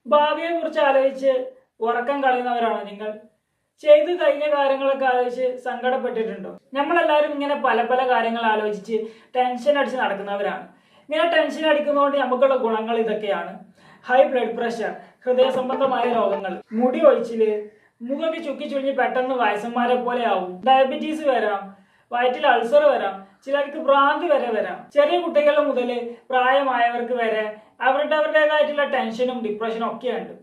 ഭാവിയെ കുറിച്ച് ആലോചിച്ച് ഉറക്കം കളയുന്നവരാണോ നിങ്ങൾ? ചെയ്തു കഴിഞ്ഞ കാര്യങ്ങളൊക്കെ ആലോചിച്ച് സങ്കടപ്പെട്ടിട്ടുണ്ടോ? നമ്മളെല്ലാവരും ഇങ്ങനെ പല പല കാര്യങ്ങൾ ആലോചിച്ച് ടെൻഷൻ അടിച്ച് നടക്കുന്നവരാണ്. ഇങ്ങനെ ടെൻഷൻ അടിക്കുന്നതുകൊണ്ട് നമുക്കുള്ള ഗുണങ്ങൾ ഇതൊക്കെയാണ്: ഹൈ ബ്ലഡ് പ്രഷർ, ഹൃദയ സംബന്ധമായ രോഗങ്ങൾ, മുടി ഒഴിച്ചില്, മുഖമൊക്കെ ചുക്കി ചുളിഞ്ഞ് പെട്ടെന്ന് വയസ്സന്മാരെ പോലെ ആവും, ഡയബറ്റീസ് വരാം, വയറ്റിൽ അൾസർ വരാം, ചിലർക്ക് ഭ്രാന്തി വരെ വരാം. ചെറിയ കുട്ടികൾ മുതൽ പ്രായമായവർക്ക് വരെ അവരുടേതായിട്ടുള്ള ടെൻഷനും ഡിപ്രഷനും ഒക്കെ ഉണ്ട്.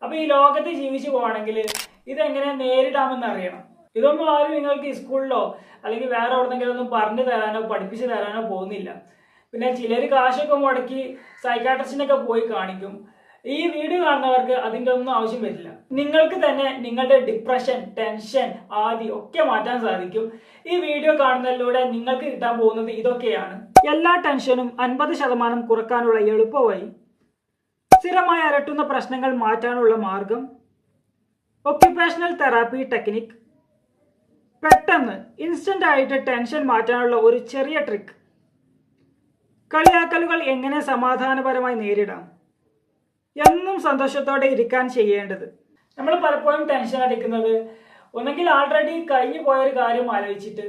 അപ്പൊ ഈ ലോകത്ത് ജീവിച്ചു പോവാണെങ്കിൽ ഇതെങ്ങനെ നേരിടാമെന്ന് അറിയണം. ഇതൊന്നും ആരും നിങ്ങൾക്ക് സ്കൂളിലോ അല്ലെങ്കിൽ വേറെ എവിടെന്നെങ്കിലും ഒന്നും പറഞ്ഞു തരാനോ പഠിപ്പിച്ചു തരാനോ പോകുന്നില്ല. പിന്നെ ചിലർ കാശൊക്കെ മുടക്കി സൈക്കാട്രിസ്റ്റിനൊക്കെ പോയി കാണിക്കും. ഈ വീഡിയോ കാണുന്നവർക്ക് അതിൻ്റെ ഒന്നും ആവശ്യം വരില്ല. നിങ്ങൾക്ക് തന്നെ നിങ്ങളുടെ ഡിപ്രഷൻ, ടെൻഷൻ, ആദി ഒക്കെ മാറ്റാൻ സാധിക്കും. ഈ വീഡിയോ കാണുന്നതിലൂടെ നിങ്ങൾക്ക് കിട്ടാൻ പോകുന്നത് ഇതൊക്കെയാണ്: എല്ലാ ടെൻഷനും 50% കുറക്കാനുള്ള എളുപ്പവഴി, സ്ഥിരമായി അലട്ടുന്ന പ്രശ്നങ്ങൾ മാറ്റാനുള്ള മാർഗം, ഒക്യുപേഷണൽ തെറാപ്പി ടെക്നിക്, പെട്ടെന്ന് ഇൻസ്റ്റന്റ് ആയിട്ട് ടെൻഷൻ മാറ്റാനുള്ള ഒരു ചെറിയ ട്രിക്ക്, കളിയാക്കലുകൾ എങ്ങനെ സമാധാനപരമായി നേരിടാം, എന്നും സന്തോഷത്തോടെ ഇരിക്കാൻ ചെയ്യേണ്ടത്. നമ്മൾ പലപ്പോഴും ടെൻഷൻ അടിക്കുന്നത് ഒന്നെങ്കിൽ ആൾറെഡി കഴിഞ്ഞു പോയൊരു കാര്യം ആലോചിച്ചിട്ട്,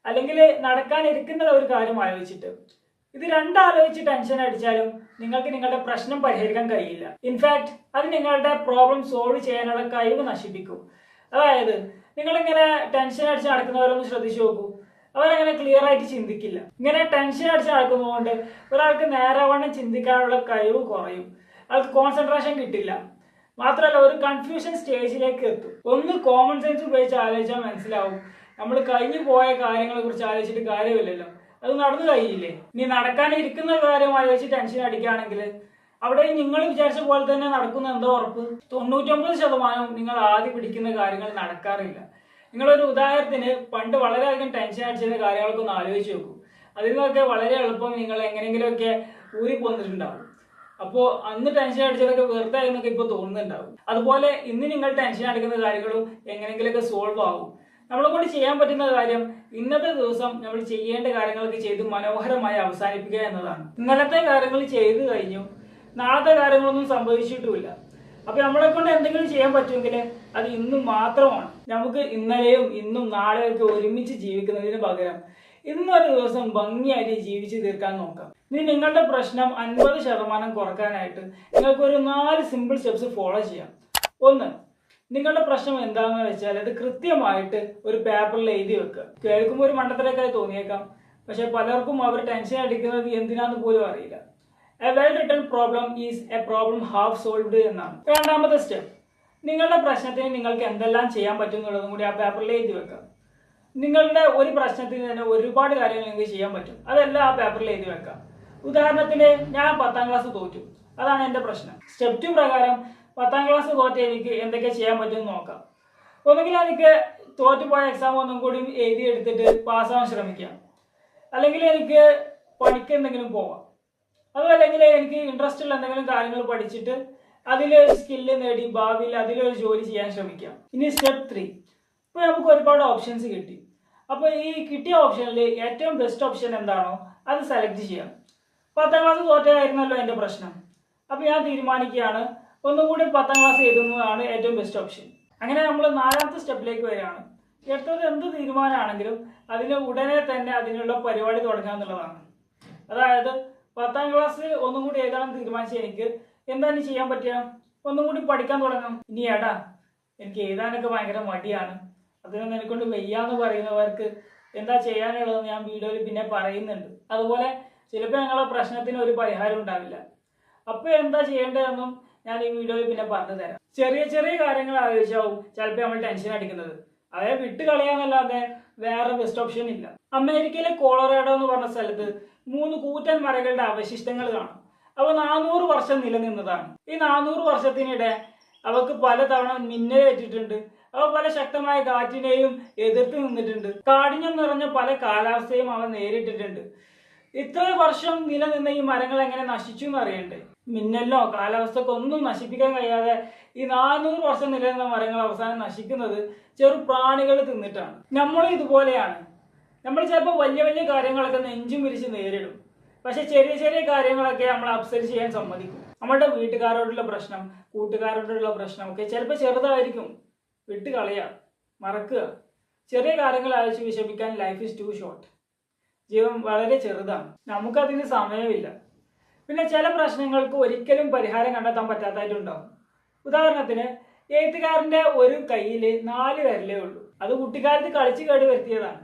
അല്ലെങ്കിൽ നടക്കാനിരിക്കുന്ന ഒരു കാര്യം ആലോചിച്ചിട്ട്. ഇത് രണ്ടാലോചിച്ച് ടെൻഷൻ അടിച്ചാലും നിങ്ങൾക്ക് നിങ്ങളുടെ പ്രശ്നം പരിഹരിക്കാൻ കഴിയില്ല. ഇൻഫാക്ട് അത് നിങ്ങളുടെ പ്രോബ്ലം സോൾവ് ചെയ്യാനുള്ള കഴിവ് നശിപ്പിക്കും. അതായത് നിങ്ങളിങ്ങനെ ടെൻഷൻ അടിച്ച് നടക്കുന്നവരൊന്ന് ശ്രദ്ധിച്ചു നോക്കൂ. അവരങ്ങനെ ക്ലിയർ ആയിട്ട് ചിന്തിക്കില്ല. ഇങ്ങനെ ടെൻഷൻ അടിച്ച് നടക്കുന്നതുകൊണ്ട് ഒരാൾക്ക് നേരവണ്ണം ചിന്തിക്കാനുള്ള കഴിവ് കുറയും. അയാൾക്ക് കോൺസെൻട്രേഷൻ കിട്ടില്ല. മാത്രമല്ല ഒരു കൺഫ്യൂഷൻ സ്റ്റേജിലേക്ക് എത്തും. ഒന്ന് കോമൺ സെൻസ് ഉപയോഗിച്ച് ആലോചിച്ചാൽ മനസ്സിലാവും, നമ്മൾ കഴിഞ്ഞു പോയ കാര്യങ്ങളെ കുറിച്ച് ആലോചിച്ചിട്ട് കാര്യമില്ലല്ലോ, അത് നടന്നു കഴിയില്ലേ. ഇനി നടക്കാനിരിക്കുന്ന കാര്യം ആലോചിച്ച് ടെൻഷൻ അടിക്കുകയാണെങ്കിൽ അവിടെ നിങ്ങൾ വിചാരിച്ച പോലെ തന്നെ നടക്കുന്ന എന്തോ ഉറപ്പ്? 99% നിങ്ങൾ ആദ്യം പിടിക്കുന്ന കാര്യങ്ങൾ നടക്കാറില്ല. നിങ്ങളൊരു ഉദാഹരണത്തിന് പണ്ട് വളരെയധികം ടെൻഷൻ അടിച്ചിരുന്ന കാര്യങ്ങളൊക്കെ ഒന്ന് ആലോചിച്ച് നോക്കൂ. അതിൽ നിന്നൊക്കെ വളരെ എളുപ്പം നിങ്ങൾ എങ്ങനെയെങ്കിലുമൊക്കെ ഊരി പോന്നിട്ടുണ്ടാവും. അപ്പോൾ അന്ന് ടെൻഷൻ അടിച്ചതൊക്കെ വെറുതെ എന്നൊക്കെ ഇപ്പോൾ തോന്നുന്നുണ്ടാവും. അതുപോലെ ഇന്ന് നിങ്ങൾ ടെൻഷൻ അടിക്കുന്ന കാര്യങ്ങളും എങ്ങനെയെങ്കിലുമൊക്കെ സോൾവ് ആവും. നമ്മളെ കൊണ്ട് ചെയ്യാൻ പറ്റുന്ന കാര്യം ഇന്നത്തെ ദിവസം നമ്മൾ ചെയ്യേണ്ട കാര്യങ്ങളൊക്കെ ചെയ്ത് മനോഹരമായി അവസാനിപ്പിക്കുക എന്നതാണ്. ഇന്നലത്തെ കാര്യങ്ങൾ ചെയ്തു കഴിഞ്ഞു, നാളത്തെ കാര്യങ്ങളൊന്നും സംഭവിച്ചിട്ടുമില്ല. അപ്പൊ നമ്മളെ കൊണ്ട് എന്തെങ്കിലും ചെയ്യാൻ പറ്റുമെങ്കിൽ അത് ഇന്നും മാത്രമാണ്. നമുക്ക് ഇന്നലെയും ഇന്നും നാളെയൊക്കെ ഒരുമിച്ച് ജീവിക്കുന്നതിന് പകരം ഇന്നൊരു ദിവസം ഭംഗിയായിട്ട് ജീവിച്ചു തീർക്കാൻ നോക്കാം. ഇനി നിങ്ങളുടെ പ്രശ്നം 50% കുറക്കാനായിട്ട് നിങ്ങൾക്ക് ഒരു 4 സിമ്പിൾ സ്റ്റെപ്സ് ഫോളോ ചെയ്യാം. ഒന്ന്, നിങ്ങളുടെ പ്രശ്നം എന്താണെന്ന് വെച്ചാൽ അത് കൃത്യമായിട്ട് ഒരു പേപ്പറിൽ എഴുതി വെക്കുക. കേൾക്കുമ്പോൾ ഒരു മണ്ടത്തരക്കായി തോന്നിയേക്കാം, പക്ഷെ പലർക്കും അവർ ടെൻഷൻ അടിക്കുന്നത് എന്തിനാന്ന് പോലും അറിയില്ല. A well written problem is A problem half solved എന്നാണ്. രണ്ടാമത്തെ സ്റ്റെപ്പ്, നിങ്ങളുടെ പ്രശ്നത്തിന് നിങ്ങൾക്ക് എന്തെല്ലാം ചെയ്യാൻ പറ്റും എന്നുള്ളതും കൂടി ആ പേപ്പറിൽ എഴുതി വെക്കാം. നിങ്ങളുടെ ഒരു പ്രശ്നത്തിന് തന്നെ ഒരുപാട് കാര്യങ്ങൾ നിങ്ങൾക്ക് ചെയ്യാൻ പറ്റും. അതെല്ലാം ആ പേപ്പറിൽ എഴുതി വെക്കാം. ഉദാഹരണത്തിന് ഞാൻ 10ാം ക്ലാസ് തോറ്റു, അതാണ് എൻ്റെ പ്രശ്നം. സ്റ്റെപ്പ് 2 പ്രകാരം 10ാം ക്ലാസ് തോറ്റ എനിക്ക് എന്തൊക്കെ ചെയ്യാൻ പറ്റുമെന്ന് നോക്കാം. ഒന്നുകിൽ എനിക്ക് തോറ്റുപോയ എക്സാം ഒന്നും കൂടി എഴുതിയെടുത്തിട്ട് പാസ്സാവാൻ ശ്രമിക്കാം, അല്ലെങ്കിൽ എനിക്ക് പണിക്ക് എന്തെങ്കിലും പോവാം, അതും അല്ലെങ്കിൽ എനിക്ക് ഇൻട്രസ്റ്റ് ഉള്ള എന്തെങ്കിലും കാര്യങ്ങൾ പഠിച്ചിട്ട് അതിലൊരു സ്കില്ല് നേടി ഭാവിയിൽ അതിലൊരു ജോലി ചെയ്യാൻ ശ്രമിക്കാം. ഇനി സ്റ്റെപ്പ് 3, ഇപ്പോൾ നമുക്ക് ഒരുപാട് ഓപ്ഷൻസ് കിട്ടി. അപ്പോൾ ഈ കിട്ടിയ ഓപ്ഷനിൽ ഏറ്റവും ബെസ്റ്റ് ഓപ്ഷൻ എന്താണോ അത് സെലക്ട് ചെയ്യാം. 10ാം ക്ലാസ് തോറ്റതായിരുന്നല്ലോ എൻ്റെ പ്രശ്നം, അപ്പോൾ ഞാൻ തീരുമാനിക്കുകയാണ് ഒന്നും കൂടി 10ാം ക്ലാസ് എഴുതുന്നതാണ് ഏറ്റവും ബെസ്റ്റ് ഓപ്ഷൻ. അങ്ങനെ നമ്മൾ 4ാമത്തെ സ്റ്റെപ്പിലേക്ക് വരികയാണ്. എടുത്തത് എന്ത് തീരുമാനമാണെങ്കിലും അതിന് ഉടനെ തന്നെ അതിനുള്ള പരിപാടി തുടങ്ങുക എന്നുള്ളതാണ്. അതായത് 10ാം ക്ലാസ് ഒന്നും കൂടി എഴുതാൻ തീരുമാനിച്ച എനിക്ക് എന്താണ് ചെയ്യാൻ പറ്റുക? ഒന്നും കൂടി പഠിക്കാൻ തുടങ്ങാം. ഇനി ഏടാ എനിക്ക് എഴുതാനൊക്കെ ഭയങ്കര മടിയാണ്, അതിനൊന്നും എനിക്കൊണ്ട് വയ്യാന്ന് പറയുന്നവർക്ക് എന്താ ചെയ്യാനുള്ളതെന്ന് ഞാൻ വീഡിയോയിൽ പിന്നെ പറയുന്നുണ്ട്. അതുപോലെ ചിലപ്പോൾ ഞങ്ങളുടെ പ്രശ്നത്തിന് ഒരു പരിഹാരം ഉണ്ടാവില്ല. അപ്പോൾ എന്താ ചെയ്യേണ്ടതെന്നും ഞാൻ ഈ വീഡിയോയിൽ പിന്നെ പറഞ്ഞു തരാം. ചെറിയ ചെറിയ കാര്യങ്ങൾ ആലോചിച്ചാവും ചിലപ്പോൾ നമ്മൾ ടെൻഷൻ അടിക്കുന്നത്. അതായത് വിട്ട് കളയാന്നല്ലാതെ വേറെ ബെസ്റ്റ് ഓപ്ഷൻ ഇല്ല. അമേരിക്കയിലെ കൊളറാഡോ എന്ന് പറഞ്ഞ സ്ഥലത്ത് 3 കൂറ്റൻ മരങ്ങളുടെ അവശിഷ്ടങ്ങൾ കാണും. അവ 400 വർഷം നിലനിന്നതാണ്. ഈ 400 വർഷത്തിനിടെ അവക്ക് പലതവണ മിന്നലേറ്റിട്ടുണ്ട്. അവ പല ശക്തമായ കാറ്റിനെയും എതിർത്ത് നിന്നിട്ടുണ്ട്. കാഠിന്യം നിറഞ്ഞ പല കാലാവസ്ഥയും അവ നേരിട്ടിട്ടുണ്ട്. ഇത്ര വർഷം നിലനിന്ന ഈ മരങ്ങൾ എങ്ങനെ നശിച്ചു എന്ന് അറിയണ്ടേ? മിന്നലിനോ കാലാവസ്ഥക്കോ ഒന്നും നശിപ്പിക്കാൻ കഴിയാതെ ഈ 400 വർഷം നിലനിന്ന മരങ്ങൾ അവസാനം നശിക്കുന്നത് ചെറു പ്രാണികൾ തിന്നിട്ടാണ്. നമ്മളും ഇതുപോലെയാണ്. നമ്മൾ ചിലപ്പോൾ വലിയ വലിയ കാര്യങ്ങളൊക്കെ നെഞ്ചും വിരിച്ച് നേരിടും, പക്ഷെ ചെറിയ ചെറിയ കാര്യങ്ങളൊക്കെ നമ്മൾ അപ്സെറ്റ് ചെയ്യാൻ സമ്മതിക്കും. നമ്മളുടെ വീട്ടുകാരോടുള്ള പ്രശ്നം, കൂട്ടുകാരോടുള്ള പ്രശ്നം ഒക്കെ ചിലപ്പോൾ ചെറുതായിരിക്കും. വിട്ട് കളയുക, മറക്കുക. ചെറിയ കാര്യങ്ങൾ ആലോചിച്ച് വിഷമിക്കാൻ ലൈഫ് ഈസ് ടു ഷോർട്ട്. ജീവൻ വളരെ ചെറുതാണ്, നമുക്കതിന് സമയമില്ല. പിന്നെ ചില പ്രശ്നങ്ങൾക്ക് ഒരിക്കലും പരിഹാരം കണ്ടെത്താൻ പറ്റാത്തതായിട്ടുണ്ടാവും. ഉദാഹരണത്തിന്, എഴുത്തുകാരൻ്റെ ഒരു കയ്യിൽ 4 വിരലേ ഉള്ളൂ. അത് കുട്ടിക്കാലത്ത് കളിച്ച് കേട് വരുത്തിയതാണ്.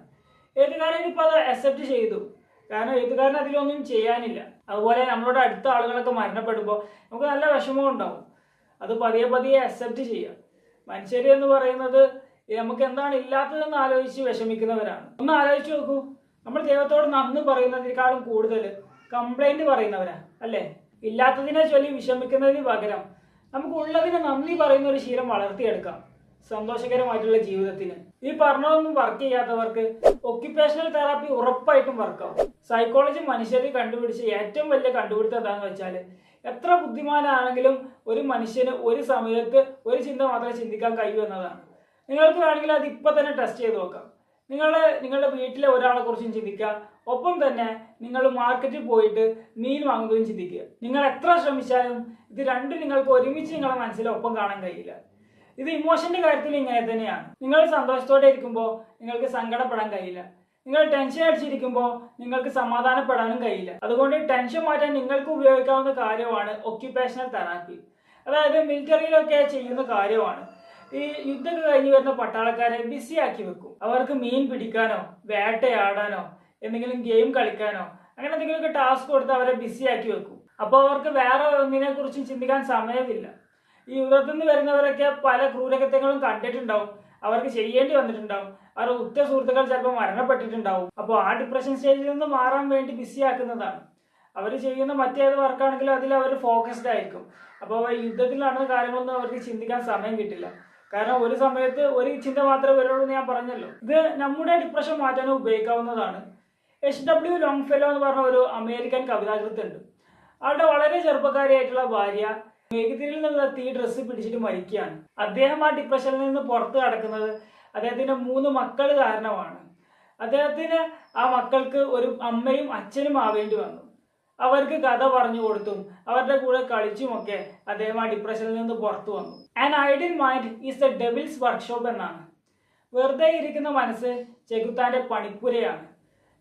എഴുത്തുകാരൻ ഇപ്പോൾ അത് അക്സെപ്റ്റ് ചെയ്തു, കാരണം എഴുത്തുകാരൻ അതിലൊന്നും ചെയ്യാനില്ല. അതുപോലെ നമ്മളോട് അടുത്ത ആളുകളൊക്കെ മരണപ്പെടുമ്പോൾ നമുക്ക് നല്ല വിഷമം ഉണ്ടാവും. അത് പതിയെ പതിയെ അക്സെപ്റ്റ് ചെയ്യാം. മനുഷ്യർ എന്ന് പറയുന്നത് നമുക്ക് എന്താണ് ഇല്ലാത്തതെന്ന് ആലോചിച്ച് വിഷമിക്കുന്നവരാണ്. ഒന്ന് ആലോചിച്ച് നോക്കൂ, നമ്മൾ ദൈവത്തോട് നന്ദി പറയുന്നതിനേക്കാളും കൂടുതൽ കംപ്ലൈന്റ് പറയുന്നവരാ അല്ലേ? ഇല്ലാത്തതിനെ ചൊല്ലി വിഷമിക്കുന്നതിന് പകരം നമുക്ക് ഉള്ളതിന് നന്ദി പറയുന്ന ഒരു ശീലം വളർത്തിയെടുക്കാം സന്തോഷകരമായിട്ടുള്ള ജീവിതത്തിന്. ഈ പറഞ്ഞതൊന്നും വർക്ക് ചെയ്യാത്തവർക്ക് ഒക്യുപേഷണൽ തെറാപ്പി ഉറപ്പായിട്ടും വർക്കാവും. സൈക്കോളജി മനുഷ്യരെ കണ്ടുപിടിച്ച ഏറ്റവും വലിയ കണ്ടുപിടുത്തം എന്താണെന്ന് വെച്ചാൽ, എത്ര ബുദ്ധിമാനാണെങ്കിലും ഒരു മനുഷ്യന് ഒരു സമയത്ത് ഒരു ചിന്ത മാത്രമേ ചിന്തിക്കാൻ കഴിയൂ എന്നതാണ്. നിങ്ങൾക്ക് വേണമെങ്കിൽ അത് ഇപ്പം തന്നെ ടെസ്റ്റ് ചെയ്ത് നോക്കാം. നിങ്ങളുടെ വീട്ടിലെ ഒരാളെ കുറിച്ചും ചിന്തിക്കുക, ഒപ്പം തന്നെ നിങ്ങൾ മാർക്കറ്റിൽ പോയിട്ട് മീൻ വാങ്ങുകയും ചിന്തിക്കുക. നിങ്ങൾ എത്ര ശ്രമിച്ചാലും ഇത് രണ്ടും നിങ്ങൾക്ക് ഒരുമിച്ച് നിങ്ങളുടെ മനസ്സിൽ ഒപ്പം കാണാൻ കഴിയില്ല. ഇത് ഇമോഷന്റെ കാര്യത്തിൽ ഇങ്ങനെ തന്നെയാണ്. നിങ്ങൾ സന്തോഷത്തോടെ ഇരിക്കുമ്പോൾ നിങ്ങൾക്ക് സങ്കടപ്പെടാൻ കഴിയില്ല. നിങ്ങൾ ടെൻഷൻ അടിച്ചിരിക്കുമ്പോൾ നിങ്ങൾക്ക് സമാധാനപ്പെടാനും കഴിയില്ല. അതുകൊണ്ട് ടെൻഷൻ മാറ്റാൻ നിങ്ങൾക്ക് ഉപയോഗിക്കാവുന്ന കാര്യമാണ് ഒക്യുപേഷണൽ തെറാപ്പി. അതായത് മിലിറ്ററിയിലൊക്കെ ചെയ്യുന്ന കാര്യമാണ്. ഈ യുദ്ധമൊക്കെ കഴിഞ്ഞ് വരുന്ന പട്ടാളക്കാരെ ബിസി ആക്കി വെക്കും. അവർക്ക് മീൻ പിടിക്കാനോ വേട്ടയാടാനോ എന്തെങ്കിലും ഗെയിം കളിക്കാനോ അങ്ങനെ എന്തെങ്കിലുമൊക്കെ ടാസ്ക് കൊടുത്ത് അവരെ ബിസി ആക്കി വെക്കും. അപ്പോൾ അവർക്ക് വേറെ ഒന്നിനെ കുറിച്ചും ചിന്തിക്കാൻ സമയമില്ല. ഈ യുദ്ധത്തിൽ നിന്ന് വരുന്നവരൊക്കെ പല ക്രൂരകൃത്യങ്ങളും കണ്ടിട്ടുണ്ടാവും, അവർക്ക് ചെയ്യേണ്ടി വന്നിട്ടുണ്ടാവും, അവരുടെ ഉറ്റ സുഹൃത്തുക്കൾ ചിലപ്പോൾ മരണപ്പെട്ടിട്ടുണ്ടാവും. അപ്പോൾ ആ ഡിപ്രഷൻ സ്റ്റേജിൽ നിന്ന് മാറാൻ വേണ്ടി ബിസി ആക്കുന്നതാണ്. അവർ ചെയ്യുന്ന മറ്റേത് വർക്കാണെങ്കിലും അതിൽ അവർ ഫോക്കസ്ഡ് ആയിരിക്കും. അപ്പോൾ യുദ്ധത്തിൽ നടന്ന കാര്യങ്ങളൊന്നും അവർക്ക് ചിന്തിക്കാൻ സമയം കിട്ടില്ല. കാരണം ഒരു സമയത്ത് ഒരു ചിന്ത മാത്രമേ വരുള്ളൂ എന്ന് ഞാൻ പറഞ്ഞല്ലോ. ഇത് നമ്മുടെ ഡിപ്രഷൻ മാറ്റാനും ഉപയോഗിക്കാവുന്നതാണ്. H.W. ലോങ്ഫെല്ലോ എന്ന് പറഞ്ഞ ഒരു അമേരിക്കൻ കവിതാകൃത്തുണ്ട്. ആളുടെ വളരെ ചെറുപ്പക്കാരിയായിട്ടുള്ള ഭാര്യ മേഘത്തിരിൽ നിന്നുള്ള തീ ഡ്രസ്സ് പിടിച്ചിട്ട് മരിക്കുകയാണ്. അദ്ദേഹം ആ ഡിപ്രഷനിൽ നിന്ന് പുറത്ത് കടക്കുന്നത് അദ്ദേഹത്തിന്റെ 3 മക്കൾ കാരണമാണ്. അദ്ദേഹത്തിന് ആ മക്കൾക്ക് ഒരു അമ്മയും അച്ഛനും ആവേണ്ടി വന്നു. അവർക്ക് കഥ പറഞ്ഞു കൊടുത്തും അവരുടെ കൂടെ കളിച്ചുമൊക്കെ അദ്ദേഹം ആ ഡിപ്രഷനിൽ നിന്ന് പുറത്തു വന്നു. An ideal mind is the devils workshop എന്നാണ്. വെറുതെ ഇരിക്കുന്ന മനസ്സ് ചെകുത്താന്റെ പണിപ്പുരയാണ്.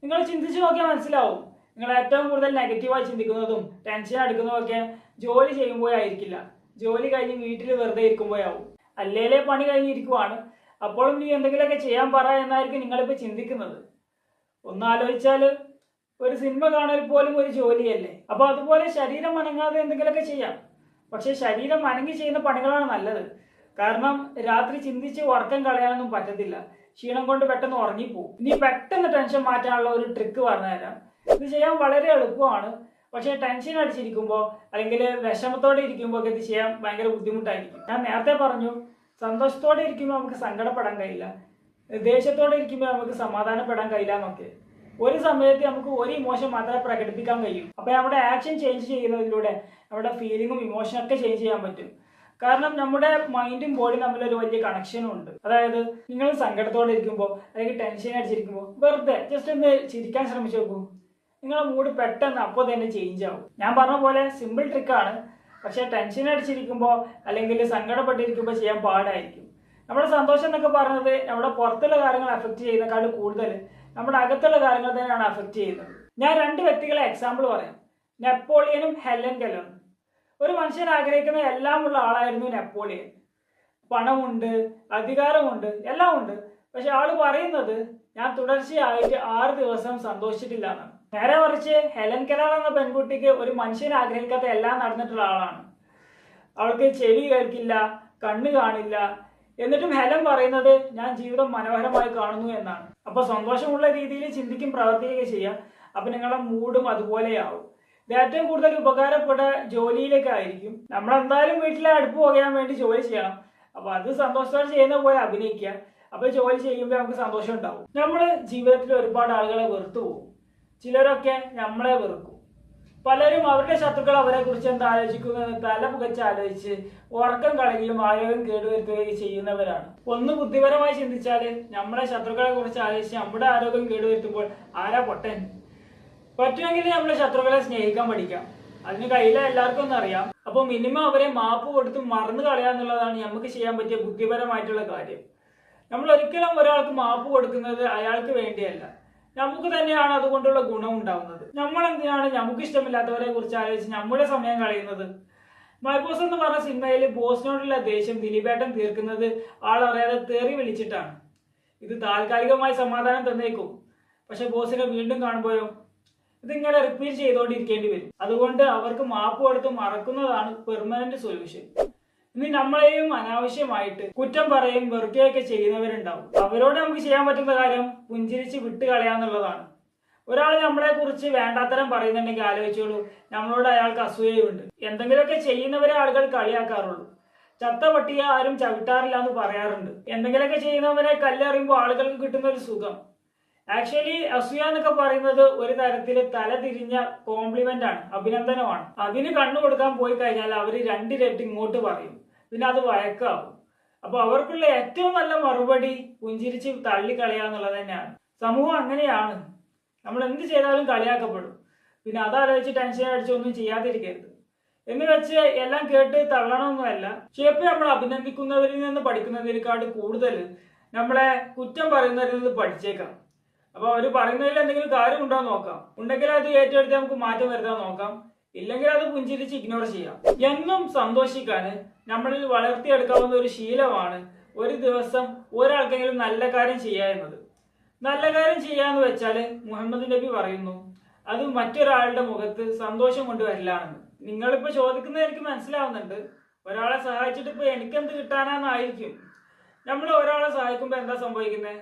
നിങ്ങൾ ചിന്തിച്ചു നോക്കിയാൽ മനസ്സിലാവും, നിങ്ങൾ ഏറ്റവും കൂടുതൽ നെഗറ്റീവായി ചിന്തിക്കുന്നതും ടെൻഷൻ എടുക്കുന്നതൊക്കെ ജോലി ചെയ്യുമ്പോഴായിരിക്കില്ല, ജോലി കഴിഞ്ഞ് വീട്ടിൽ വെറുതെ ഇരിക്കുമ്പോഴാവും. അല്ലേലേ പണി കഴിഞ്ഞിരിക്കുവാണ്, അപ്പോഴും നീ എന്തെങ്കിലുമൊക്കെ ചെയ്യാൻ പറ എന്നായിരിക്കും നിങ്ങളിപ്പോൾ ചിന്തിക്കുന്നത്. ഒന്നാലോചിച്ചാൽ ഒരു സിനിമ കാണൽ പോലും ഒരു ജോലിയല്ലേ. അപ്പോൾ അതുപോലെ ശരീരം അനങ്ങാതെ എന്തെങ്കിലുമൊക്കെ ചെയ്യാം. പക്ഷെ ശരീരം അനങ്ങി ചെയ്യുന്ന പണികളാണ് നല്ലത്. കാരണം രാത്രി ചിന്തിച്ച് ഉറക്കം കളയാനൊന്നും പറ്റത്തില്ല, ക്ഷീണം കൊണ്ട് പെട്ടെന്ന് ഉറങ്ങിപ്പോവും. ഇനി പെട്ടെന്ന് ടെൻഷൻ മാറ്റാനുള്ള ഒരു ട്രിക്ക് പറഞ്ഞുതരാം. ഇത് ചെയ്യാൻ വളരെ എളുപ്പമാണ്. പക്ഷേ ടെൻഷൻ അടിച്ചിരിക്കുമ്പോൾ അല്ലെങ്കിൽ വിഷമത്തോടെ ഇരിക്കുമ്പോൾ ഒക്കെ ഇത് ചെയ്യാൻ ഭയങ്കര ബുദ്ധിമുട്ടായിരിക്കും. ഞാൻ നേരത്തെ പറഞ്ഞു, സന്തോഷത്തോടെ ഇരിക്കുമ്പോൾ നമുക്ക് സങ്കടപ്പെടാൻ കഴിയില്ല, ദേഷ്യത്തോടെ ഇരിക്കുമ്പോൾ നമുക്ക് സമാധാനപ്പെടാൻ കഴിയില്ല എന്നൊക്കെ. ഒരു സമയത്ത് നമുക്ക് ഒരു ഇമോഷൻ മാത്രമേ പ്രകടിപ്പിക്കാൻ കഴിയൂ. അപ്പോൾ നമ്മുടെ ആക്ഷൻ ചേഞ്ച് ചെയ്യുന്നതിലൂടെ നമ്മുടെ ഫീലിങ്ങും ഇമോഷനൊക്കെ ചേഞ്ച് ചെയ്യാൻ പറ്റും. കാരണം നമ്മുടെ മൈൻഡും ബോഡിയും തമ്മിലൊരു വലിയ കണക്ഷനും ഉണ്ട്. അതായത് നിങ്ങൾ സങ്കടത്തോടെ ഇരിക്കുമ്പോൾ അല്ലെങ്കിൽ ടെൻഷൻ അടിച്ചിരിക്കുമ്പോൾ വെറുതെ ജസ്റ്റ് ഒന്ന് ചിരിക്കാൻ ശ്രമിച്ചു നോക്കൂ. നിങ്ങളുടെ മൂഡ് പെട്ടെന്ന് അപ്പോൾ തന്നെ ചേഞ്ച് ആവും. ഞാൻ പറഞ്ഞ പോലെ സിമ്പിൾ ട്രിക്കാണ്, പക്ഷേ ടെൻഷൻ അടിച്ചിരിക്കുമ്പോൾ അല്ലെങ്കിൽ സങ്കടപ്പെട്ടിരിക്കുമ്പോൾ ചെയ്യാൻ പാടായിരിക്കും. നമ്മുടെ സന്തോഷം എന്നൊക്കെ പറഞ്ഞത് നമ്മുടെ പുറത്തുള്ള കാര്യങ്ങൾ അഫക്റ്റ് ചെയ്യുന്നതിനേക്കാൾ കൂടുതൽ നമ്മുടെ അകത്തുള്ള കാര്യങ്ങൾ തന്നെയാണ് അഫക്റ്റ് ചെയ്യുന്നത്. ഞാൻ 2 വ്യക്തികളെ എക്സാമ്പിൾ പറയാം, നെപ്പോളിയനും ഹെലൻ കെല്ലറും. ഒരു മനുഷ്യൻ ആഗ്രഹിക്കുന്ന എല്ലാം ഉള്ള ആളായിരുന്നു നെപ്പോളിയൻ. പണമുണ്ട്, അധികാരമുണ്ട്, എല്ലാം ഉണ്ട്. പക്ഷെ ആള് പറയുന്നത് ഞാൻ തുടർച്ചയായിട്ട് 6 ദിവസം സന്തോഷിച്ചിട്ടില്ല എന്നാണ്. നേരെ മറിച്ച് ഹെലൻ കെല്ലർ എന്ന പെൺകുട്ടിക്ക് ഒരു മനുഷ്യൻ ആഗ്രഹിക്കാത്ത എല്ലാം നടന്നിട്ടുള്ള ആളാണ്. അവൾക്ക് ചെവി കേൾക്കില്ല, കണ്ണ് കാണില്ല, എന്നിട്ടും ഹെലൻ പറയുന്നത് ഞാൻ ജീവിതം മനോഹരമായി കാണുന്നു എന്നാണ്. അപ്പൊ സന്തോഷമുള്ള രീതിയിൽ ചിന്തിക്കും പ്രവർത്തിക്കുകയും ചെയ്യാം. അപ്പൊ നിങ്ങളുടെ മൂഡും അതുപോലെയാവും. ഇത് ഏറ്റവും കൂടുതൽ ഉപകാരപ്പെട്ട ജോലിയിലേക്കായിരിക്കും. നമ്മളെന്തായാലും വീട്ടിലെ അടുപ്പ് പോകാൻ വേണ്ടി ജോലി ചെയ്യണം. അപ്പൊ അത് സന്തോഷത്തോടെ ചെയ്യുന്ന പോലെ അഭിനയിക്കുക. അപ്പൊ ജോലി ചെയ്യുമ്പോൾ നമുക്ക് സന്തോഷം ഉണ്ടാവും. നമ്മൾ ജീവിതത്തിൽ ഒരുപാട് ആളുകളെ വെറുത്തു പോകും. ചിലരൊക്കെ നമ്മളെ വെറുക്കും. പലരും അവരുടെ ശത്രുക്കൾ അവരെ കുറിച്ച് എന്താ ആലോചിക്കുന്നത് തല പുകച്ച് ആലോചിച്ച് ഉറക്കം കളയുകയും ആരോഗ്യം കേടുവരുത്തുകയും ചെയ്യുന്നവരാണ്. ഒന്ന് ബുദ്ധിപരമായി ചിന്തിച്ചാൽ നമ്മളെ ശത്രുക്കളെ കുറിച്ച് ആലോചിച്ച് നമ്മുടെ ആരോഗ്യം കേടുവരുത്തുമ്പോൾ ആരാ പൊട്ടൻ? പറ്റുമെങ്കിൽ നമ്മളെ ശത്രുക്കളെ സ്നേഹിക്കാൻ പഠിക്കാം. അതിന് കയ്യിലെ എല്ലാവർക്കും ഒന്നും അറിയാം. അപ്പോൾ മിനിമം അവരെ മാപ്പ് കൊടുത്ത് മറന്നു കളയാന്നുള്ളതാണ് നമുക്ക് ചെയ്യാൻ പറ്റിയ ബുദ്ധിപരമായിട്ടുള്ള കാര്യം. നമ്മൾ ഒരിക്കലും ഒരാൾക്ക് മാപ്പ് കൊടുക്കുന്നത് അയാൾക്ക് വേണ്ടിയല്ല, നമുക്ക് തന്നെയാണ് അതുകൊണ്ടുള്ള ഗുണം ഉണ്ടാവുന്നത്. നമ്മൾ എന്തിനാണ് നമുക്ക് ഇഷ്ടമില്ലാത്തവരെ കുറിച്ച് ആലോചിച്ച് നമ്മുടെ സമയം കളയുന്നത്? മൈ ബോസ് എന്ന് പറഞ്ഞ സിനിമയിൽ ബോസിനോടുള്ള ദേഷ്യം ദിലീപേട്ടൻ തീർക്കുന്നത് ആളറിയാതെ തെറി വിളിച്ചിട്ടാണ്. ഇത് താൽക്കാലികമായി സമാധാനം തന്നേക്കും, പക്ഷെ ബോസിനെ വീണ്ടും കാണുമ്പോഴോ ഇതിങ്ങനെ റിപ്പീറ്റ് ചെയ്തുകൊണ്ടിരിക്കേണ്ടി വരും. അതുകൊണ്ട് അവർക്ക് മാപ്പ് കൊടുത്ത് മറക്കുന്നതാണ് പെർമനന്റ് സൊല്യൂഷൻ. ഇനി നമ്മളെയും അനാവശ്യമായിട്ട് കുറ്റം പറയും വെറുക്കുകയൊക്കെ ചെയ്യുന്നവരുണ്ടാവും. അവരോട് നമുക്ക് ചെയ്യാൻ പറ്റുന്ന കാര്യം പുഞ്ചിരിച്ച് വിട്ട് കളയാന്നുള്ളതാണ്. ഒരാൾ നമ്മളെ കുറിച്ച് വേണ്ടാത്തരം പറയുന്നുണ്ടെങ്കിൽ ആലോചിച്ചോളൂ, നമ്മളോട് അയാൾക്ക് അസൂയയുണ്ട്. എന്തെങ്കിലുമൊക്കെ ചെയ്യുന്നവരെ ആളുകൾ കളിയാക്കാറുള്ളൂ. ചത്ത പട്ടിയെ ആരും ചവിട്ടാറില്ല എന്ന് പറയാറുണ്ട്. എന്തെങ്കിലുമൊക്കെ ചെയ്യുന്നവരെ കല്ലെറിയുമ്പോൾ ആളുകൾക്ക് കിട്ടുന്ന ഒരു സുഖം. ആക്ച്വലി അസൂയ എന്നൊക്കെ പറയുന്നത് ഒരു തരത്തില് തല തിരിഞ്ഞ കോംപ്ലിമെന്റ് ആണ്, അഭിനന്ദനമാണ്. അതിന് കണ്ണു കൊടുക്കാൻ പോയി കഴിഞ്ഞാൽ അവർ രണ്ടിരട്ടി ഇങ്ങോട്ട് പറയും, പിന്നെ അത് വഴക്കാവും. അപ്പൊ അവർക്കുള്ള ഏറ്റവും നല്ല മറുപടി പുഞ്ചിരിച്ച് തള്ളിക്കളയാന്നുള്ളത് തന്നെയാണ്. സമൂഹം അങ്ങനെയാണ്, നമ്മൾ എന്ത് ചെയ്താലും കളിയാക്കപ്പെടും. പിന്നെ അതാലോചിച്ച് ടെൻഷൻ അടിച്ചൊന്നും ചെയ്യാതിരിക്കരുത്. എന്ന് വെച്ച് എല്ലാം കേട്ട് തള്ളണമെന്നല്ല. ചിലപ്പോൾ നമ്മൾ അഭിനന്ദിക്കുന്നവരിൽ നിന്ന് പഠിക്കുന്നതിനേക്കാൾ കൂടുതൽ നമ്മളെ കുറ്റം പറയുന്നവരിൽ നിന്ന് പഠിച്ചേക്കാം. അപ്പൊ അവർ പറയുന്നതിൽ എന്തെങ്കിലും കാര്യം ഉണ്ടോ എന്ന് നോക്കാം. ഉണ്ടെങ്കിൽ അത് ഏറ്റെടുത്ത് നമുക്ക് മാറ്റം വരുത്താൻ നോക്കാം. ഇല്ലെങ്കിൽ അത് പുഞ്ചിരിച്ച് ഇഗ്നോർ ചെയ്യാം. എന്നും സന്തോഷിക്കാൻ നമ്മളിൽ വളർത്തിയെടുക്കാവുന്ന ഒരു ശീലമാണ് ഒരു ദിവസം ഒരാൾക്കെങ്കിലും നല്ല കാര്യം ചെയ്യുക എന്നത്. നല്ല കാര്യം ചെയ്യാന്ന് വെച്ചാല് മുഹമ്മദ് നബി പറയുന്നു, അത് മറ്റൊരാളുടെ മുഖത്ത് സന്തോഷം കൊണ്ടുവരില്ലാണെന്ന്. നിങ്ങളിപ്പോ ചോദിക്കുന്നത് എനിക്ക് മനസ്സിലാവുന്നുണ്ട്. ഒരാളെ സഹായിച്ചിട്ട് ഇപ്പൊ എനിക്കെന്ത് കിട്ടാനാന്നായിരിക്കും. നമ്മൾ ഒരാളെ സഹായിക്കുമ്പോ എന്താ സംഭവിക്കുന്നത്?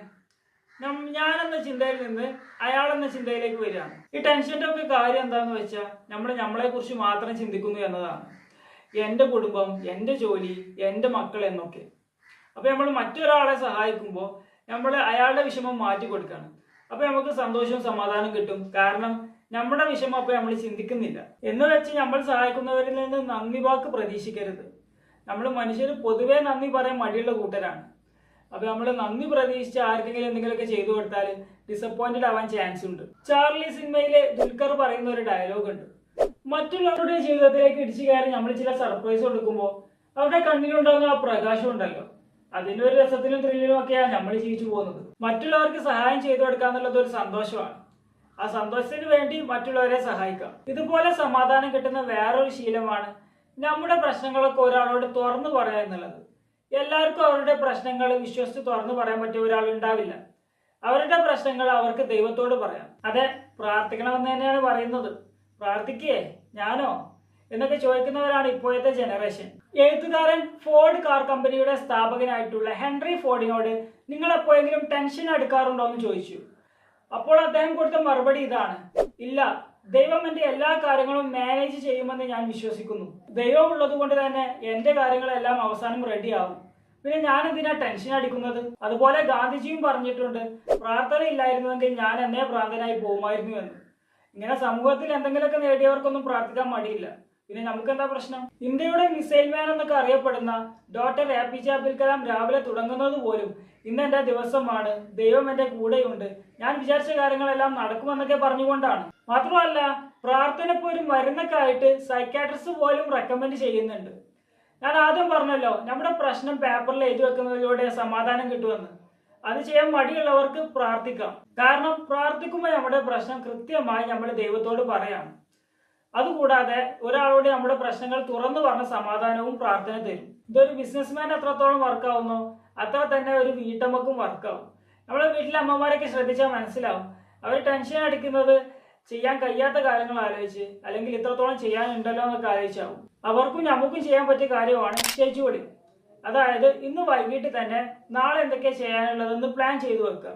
ഞാനെന്ന ചിന്തയിൽ നിന്ന് അയാളെന്ന ചിന്തയിലേക്ക് വരികയാണ്. ഈ ടെൻഷന്റെ ഒക്കെ കാര്യം എന്താന്ന് വെച്ചാൽ നമ്മളെ കുറിച്ച് മാത്രം ചിന്തിക്കുന്നു എന്നതാണ്. എന്റെ കുടുംബം, എന്റെ ജോലി, എന്റെ മക്കൾ എന്നൊക്കെ. അപ്പൊ നമ്മൾ മറ്റൊരാളെ സഹായിക്കുമ്പോൾ നമ്മൾ അയാളുടെ വിഷമം മാറ്റി കൊടുക്കുകയാണ്. അപ്പൊ നമുക്ക് സന്തോഷവും സമാധാനം കിട്ടും. കാരണം നമ്മുടെ വിഷമം അപ്പൊ നമ്മൾ ചിന്തിക്കുന്നില്ല. എന്ന് വെച്ച് നമ്മൾ സഹായിക്കുന്നവരിൽ നിന്ന് നന്ദി വാക്ക് പ്രതീക്ഷിക്കരുത്. നമ്മൾ മനുഷ്യർ പൊതുവെ നന്ദി പറയാൻ മടിയുള്ള കൂട്ടരാണ്. അപ്പൊ നമ്മൾ നന്ദി പ്രതീക്ഷിച്ച് ആർക്കെങ്കിലും എന്തെങ്കിലുമൊക്കെ ചെയ്തു കൊടുത്താൽ ഡിസപ്പോയിന്റഡ് ആവാൻ ചാൻസ് ഉണ്ട്. ചാർലി സിനിമയിലെ ദുൽഖർ പറയുന്ന ഒരു ഡയലോഗ് ഉണ്ട്, മറ്റുള്ളവരുടെ ജീവിതത്തിലേക്ക് ഇടിച്ചു കയറി നമ്മൾ ചില സർപ്രൈസ് കൊടുക്കുമ്പോൾ അവരുടെ കണ്ണിലുണ്ടാകുന്ന ആ പ്രകാശം ഉണ്ടല്ലോ, അതിന്റെ ഒരു രസത്തിലും ത്രില്ലിലും ഒക്കെയാണ് നമ്മൾ ജീവിച്ചു പോകുന്നത്. മറ്റുള്ളവർക്ക് സഹായം ചെയ്തു കൊടുക്കുക എന്നുള്ളത് ഒരു സന്തോഷമാണ്. ആ സന്തോഷത്തിന് വേണ്ടി മറ്റുള്ളവരെ സഹായിക്കാം. ഇതുപോലെ സമാധാനം കിട്ടുന്ന വേറൊരു ശീലമാണ് നമ്മുടെ പ്രശ്നങ്ങളൊക്കെ ഒരാളോട് തുറന്നു പറയുക എന്നുള്ളത്. എല്ലാവർക്കും അവരുടെ പ്രശ്നങ്ങൾ വിശ്വസിച്ച് തുറന്നു പറയാൻ പറ്റിയ ഒരാൾ ഉണ്ടാവില്ല. അവരുടെ പ്രശ്നങ്ങൾ അവർക്ക് ദൈവത്തോട് പറയാം. അതെ, പ്രാർത്ഥിക്കണമെന്ന് തന്നെയാണ് പറയുന്നത്. പ്രാർത്ഥിക്കേ ഞാനോ എന്നൊക്കെ ചോദിക്കുന്നവരാണ് ഇപ്പോഴത്തെ ജനറേഷൻ. എഴുത്തുകാരൻ ഫോർഡ് കാർ കമ്പനിയുടെ സ്ഥാപകനായിട്ടുള്ള ഹെൻറി ഫോർഡിനോട് നിങ്ങൾ എപ്പോഴെങ്കിലും ടെൻഷൻ എടുക്കാറുണ്ടോ എന്ന് ചോദിച്ചു. അപ്പോൾ അദ്ദേഹം കൊടുത്ത മറുപടി ഇതാണ്, ഇല്ല, ദൈവം എന്റെ എല്ലാ കാര്യങ്ങളും മാനേജ് ചെയ്യുമെന്ന് ഞാൻ വിശ്വസിക്കുന്നു. ദൈവം ഉള്ളത് കൊണ്ട് തന്നെ എന്റെ കാര്യങ്ങളെല്ലാം അവസാനം റെഡിയാവും. പിന്നെ ഞാൻ എന്തിനാ ടെൻഷൻ അടിക്കുന്നത്? അതുപോലെ ഗാന്ധിജിയും പറഞ്ഞിട്ടുണ്ട്, പ്രാർത്ഥന ഇല്ലായിരുന്നുവെങ്കിൽ ഞാൻ എന്നേ ഭ്രാന്തനായി പോകുമായിരുന്നു എന്ന്. ഇങ്ങനെ സമൂഹത്തിൽ എന്തെങ്കിലുമൊക്കെ നേടിയവർക്കൊന്നും പ്രാർത്ഥിക്കാൻ മടിയില്ല. പിന്നെ നമുക്കെന്താ പ്രശ്നം? ഇന്ത്യയുടെ മിസൈൽ മാൻ എന്നൊക്കെ അറിയപ്പെടുന്ന ഡോക്ടർ APJ അബ്ദുൽ കലാം രാവിലെ തുടങ്ങുന്നത് പോലും ഇന്ന് എന്റെ ദിവസമാണ്, ദൈവം എന്റെ കൂടെയുണ്ട്, ഞാൻ വിചാരിച്ച കാര്യങ്ങളെല്ലാം നടക്കുമെന്നൊക്കെ പറഞ്ഞുകൊണ്ടാണ്. മാത്രമല്ല, പ്രാർത്ഥന ഇപ്പോൾ ഒരു മരുന്നൊക്കെ ആയിട്ട് സൈക്കാട്രിസ്റ്റ് പോലും റെക്കമെൻഡ് ചെയ്യുന്നുണ്ട്. ഞാൻ ആദ്യം പറഞ്ഞല്ലോ, നമ്മുടെ പ്രശ്നം പേപ്പറിൽ എഴുതി വെക്കുന്നതിലൂടെ സമാധാനം കിട്ടുമെന്ന്. അത് ചെയ്യാൻ മടിയുള്ളവർക്ക് പ്രാർത്ഥിക്കാം. കാരണം പ്രാർത്ഥിക്കുമ്പോൾ നമ്മുടെ പ്രശ്നം കൃത്യമായി നമ്മൾ ദൈവത്തോട് പറയാം. അതുകൂടാതെ ഒരാളോട് നമ്മുടെ പ്രശ്നങ്ങൾ തുറന്നു പറഞ്ഞ സമാധാനവും പ്രാർത്ഥന തരും. ഇതൊരു ബിസിനസ്മാൻ എത്രത്തോളം വർക്കാവുന്നോ അത്ര തന്നെ ഒരു വീട്ടമ്മക്കും വർക്കാവും. നമ്മുടെ വീട്ടിലെ അമ്മമാരൊക്കെ ശ്രദ്ധിച്ചാൽ മനസ്സിലാവും, അവർ ടെൻഷൻ അടിക്കുന്നത് ചെയ്യാൻ കഴിയാത്ത കാര്യങ്ങൾ ആലോചിച്ച്, അല്ലെങ്കിൽ ഇത്രത്തോളം ചെയ്യാനുണ്ടല്ലോ എന്നൊക്കെ ആലോചിച്ചാവും. അവർക്കും നമുക്കും ചെയ്യാൻ പറ്റിയ കാര്യമാണ് ഷെഡ്യൂളിംഗ്. അതായത് ഇന്ന് വൈകിട്ട് തന്നെ നാളെ എന്തൊക്കെയാണ് ചെയ്യാനുള്ളതെന്ന് പ്ലാൻ ചെയ്തു വെക്കുക.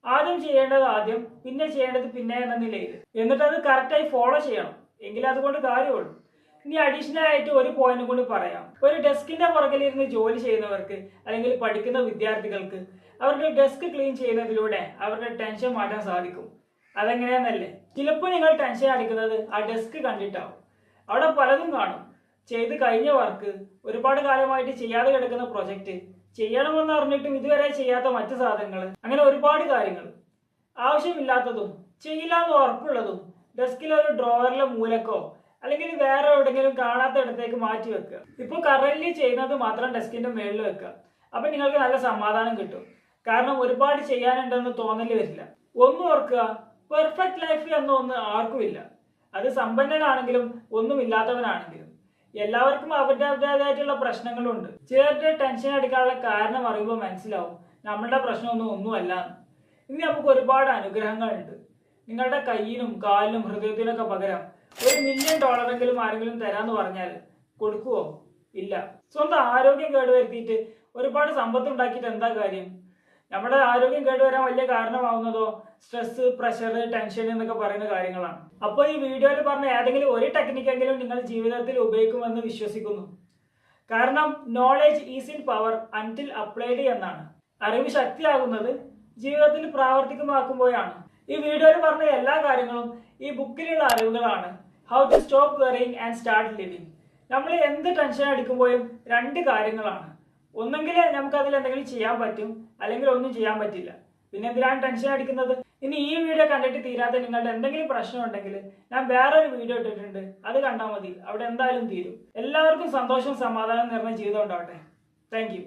ആദ്യം ചെയ്യേണ്ടത് ആദ്യം, പിന്നെ ചെയ്യേണ്ടത് പിന്നെ എന്ന നിലയിൽ. എന്നിട്ട് അത് കറക്റ്റായി ഫോളോ ചെയ്യണം, എങ്കിൽ അതുകൊണ്ട് കാര്യമുള്ളൂ. ഇനി അഡീഷണൽ ആയിട്ട് ഒരു പോയിന്റ് കൂടി പറയാം. ഒരു ഡെസ്കിന്റെ പുറകിലിരുന്ന് ജോലി ചെയ്യുന്നവർക്ക് അല്ലെങ്കിൽ പഠിക്കുന്ന വിദ്യാർത്ഥികൾക്ക് അവരുടെ ഡെസ്ക് ക്ലീൻ ചെയ്യുന്നതിലൂടെ അവരുടെ ടെൻഷൻ മാറ്റാൻ സാധിക്കും. അതെങ്ങനെയാന്നല്ലേ? ചിലപ്പോൾ നിങ്ങൾ ടെൻഷൻ അടിക്കുന്നത് ആ ഡെസ്ക് കണ്ടിട്ടാവും. അവിടെ പലതും കാണും. ചെയ്ത് കഴിഞ്ഞ വർക്ക്, ഒരുപാട് കാലമായിട്ട് ചെയ്യാതെ കിടക്കുന്ന പ്രൊജക്റ്റ്, ചെയ്യണമെന്ന് അറിഞ്ഞിട്ടും ഇതുവരെ ചെയ്യാത്ത മറ്റു സാധനങ്ങൾ, അങ്ങനെ ഒരുപാട് കാര്യങ്ങൾ. ആവശ്യമില്ലാത്തതും ചെയ്യില്ല എന്ന് ഉറപ്പുള്ളതും ഡെസ്കിലെ ഒരു ഡ്രോവറിലെ മൂലക്കോ അല്ലെങ്കിൽ വേറെ എവിടെയെങ്കിലും കാണാത്ത ഇടത്തേക്ക് മാറ്റി വെക്കുക. ഇപ്പോൾ കറന്റ് ചെയ്യുന്നത് മാത്രം ഡെസ്കിന്റെ മേളിൽ വെക്കുക. അപ്പൊ നിങ്ങൾക്ക് നല്ല സമാധാനം കിട്ടും. കാരണം ഒരുപാട് ചെയ്യാനുണ്ടെന്ന് തോന്നല് വരില്ല. ഒന്നും ഓർക്കുക, പെർഫെക്റ്റ് ലൈഫ് എന്നൊന്ന് ആർക്കുമില്ല. അത് സമ്പന്നനാണെങ്കിലും ഒന്നുമില്ലാത്തവനാണെങ്കിലും എല്ലാവർക്കും അവരുടേതായിട്ടുള്ള പ്രശ്നങ്ങളുണ്ട്. ചിലരുടെ ടെൻഷൻ അടിക്കാനുള്ള കാരണം അറിയുമ്പോൾ മനസ്സിലാവും നമ്മളുടെ ഒന്നുമല്ല. ഇനി നമുക്ക് ഒരുപാട് അനുഗ്രഹങ്ങളുണ്ട്. നിങ്ങളുടെ കയ്യിനും കാലിനും ഹൃദയത്തിനൊക്കെ പകരം $1,000,000 ആരെങ്കിലും തരാന്ന് പറഞ്ഞാൽ കൊടുക്കുവോ? ഇല്ല. സ്വന്തം ആരോഗ്യം കേടുവരുത്തിയിട്ട് ഒരുപാട് സമ്പത്ത് ഉണ്ടാക്കിയിട്ട് എന്താ കാര്യം? നമ്മുടെ ആരോഗ്യം കേടുവരാൻ വലിയ കാരണമാവുന്നതോ സ്ട്രെസ്, പ്രഷർ, ടെൻഷൻ എന്നൊക്കെ പറയുന്ന കാര്യങ്ങളാണ്. അപ്പോൾ ഈ വീഡിയോയിൽ പറഞ്ഞ ഏതെങ്കിലും ഒരു ടെക്നിക്കെങ്കിലും നിങ്ങൾ ജീവിതത്തിൽ ഉപയോഗിക്കുമെന്ന് വിശ്വസിക്കുന്നു. കാരണം knowledge is in power until applied എന്നാണ്. അറിവ് ശക്തിയാകുന്നത് ജീവിതത്തിൽ പ്രാവർത്തികമാക്കുമ്പോഴാണ്. ഈ വീഡിയോയിൽ പറഞ്ഞ എല്ലാ കാര്യങ്ങളും ഈ ബുക്കിലുള്ള അറിവുകളാണ്. How to stop worrying and start living. നമ്മൾ എന്ത് ടെൻഷൻ അടിക്കുമ്പോഴും രണ്ട് കാര്യങ്ങളാണ്. ഒന്നെങ്കിൽ നമുക്ക് അതിൽ എന്തെങ്കിലും ചെയ്യാൻ പറ്റും, അല്ലെങ്കിൽ ഒന്നും ചെയ്യാൻ പറ്റില്ല. പിന്നെ എന്തിനാണ് ടെൻഷൻ അടിക്കുന്നത്? ഇനി ഈ വീഡിയോ കണ്ടിട്ട് തീരാത്ത നിങ്ങളുടെ എന്തെങ്കിലും പ്രശ്നം ഉണ്ടെങ്കിൽ ഞാൻ വേറൊരു വീഡിയോ ഇട്ടിട്ടുണ്ട്, അത് കണ്ടാൽ മതി. അവിടെ എന്തായാലും തീരും. എല്ലാവർക്കും സന്തോഷവും സമാധാനം നിറഞ്ഞ ജീവിതം ഉണ്ടാവട്ടെ. Thank you.